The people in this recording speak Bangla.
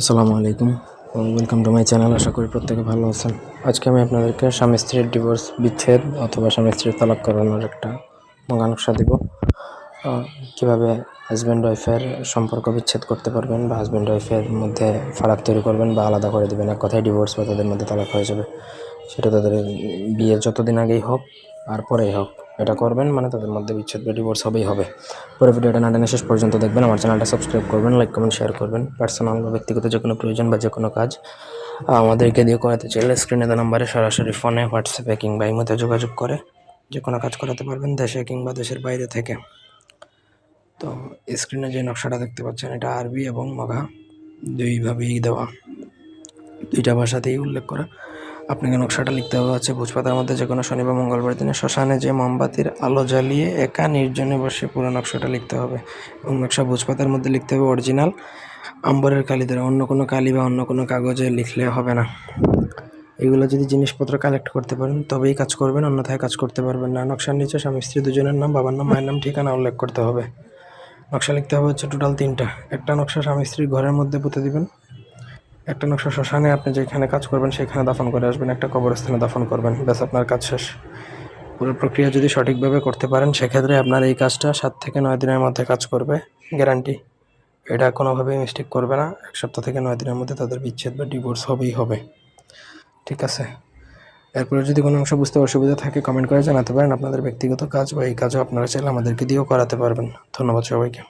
আসসালামু আলাইকুম, ওয়েলকাম টু মাই চ্যানেল। আশা করি প্রত্যেকে ভালো আছেন। আজকে আমি আপনাদেরকে স্বামী স্ত্রীর ডিভোর্স, বিচ্ছেদ অথবা স্বামী স্ত্রীর তালাক করানোর একটা মঙ্গানুসা দিব। কীভাবে হাজব্যান্ড ওয়াইফের সম্পর্ক বিচ্ছেদ করতে পারবেন বা হাজব্যান্ড ওয়াইফের মধ্যে ফারাক তৈরি করবেন বা আলাদা করে দেবেন, এক কথায় ডিভোর্স বা তাদের মধ্যে তালাক হয়ে যাবে। সেটা তাদের বিয়ের যতদিন আগেই হোক আর পরেই হোক, এটা করবেন মানে তাদের মধ্যে বিচ্ছেদ বা ডিভোর্স হবেই হবে। পরে ভিডিওটা না টেনে শেষ পর্যন্ত দেখবেন। আমার চ্যানেলটা সাবস্ক্রাইব করবেন, লাইক কমেন্ট শেয়ার করবেন। পার্সোনাল বা ব্যক্তিগত যে কোনো প্রয়োজন বা যে কোনো কাজ আমাদেরকে দিয়ে করাতে চাইলে স্ক্রিনে দেওয়া নাম্বারে সরাসরি ফোনে, হোয়াটসঅ্যাপে কিংবা ইমোতে যোগাযোগ করে যে কোনো কাজ করাতে পারবেন, দেশে কিংবা দেশের বাইরে থেকে। তো স্ক্রিনে যে নকশাটা দেখতে পাচ্ছেন, এটা আরবি এবং মগা দুইভাবেই দেওয়া, দুইটা ভাষাতেই উল্লেখ করা। আপনাকে নকশাটা লিখতে হবে হচ্ছে, ভোজপাতার মধ্যে যে কোনো শনি বা মঙ্গলবার দিনে শ্মশানে যে মোমবাতির আলো জ্বালিয়ে একা নির্জনে বসে পুরো নকশাটা লিখতে হবে। এবং নকশা ভোজপাতার মধ্যে লিখতে হবে অরিজিনাল আম্বরের কালি দ্বারা, অন্য কোনো কালি বা অন্য কোনো কাগজে লিখলে হবে না। এগুলো যদি জিনিসপত্র কালেক্ট করতে পারেন তবেই কাজ করবেন, অন্যথায় কাজ করতে পারবেন না। নকশার নিচে স্বামী স্ত্রী দুজনের নাম, বাবার নাম, মায়ের নাম, ঠিকানা উল্লেখ করতে হবে। নকশা লিখতে হবে হচ্ছে টোটাল 3টা। একটা নকশা স্বামী স্ত্রীর ঘরের মধ্যে পুঁতে দিবেন, একটা নকশা শ্মশানে আপনি যেখানে কাজ করবেন সেখানে দাফন করে আসবেন, একটা কবরস্থানে দাফন করবেন, ব্যাস আপনার কাজ শেষ। পুরো প্রক্রিয়া যদি সঠিকভাবে করতে পারেন সেক্ষেত্রে আপনার এই কাজটা 7 থেকে 9 দিনের মধ্যে কাজ করবে, গ্যারান্টি। এটা কোনোভাবেই মিস্টেক করবে না। 1 সপ্তাহ থেকে 9 দিনের মধ্যে তাদের বিচ্ছেদ বা ডিভোর্স হবেই হবে। ঠিক আছে? এরপরে যদি কোনো অংশ বুঝতে অসুবিধা থাকে কমেন্ট করে জানাতে পারেন। আপনাদের ব্যক্তিগত কাজ বা এই কাজও আপনারা চাইলে আমাদেরকে দিয়েও করাতে পারবেন। ধন্যবাদ সবাইকে।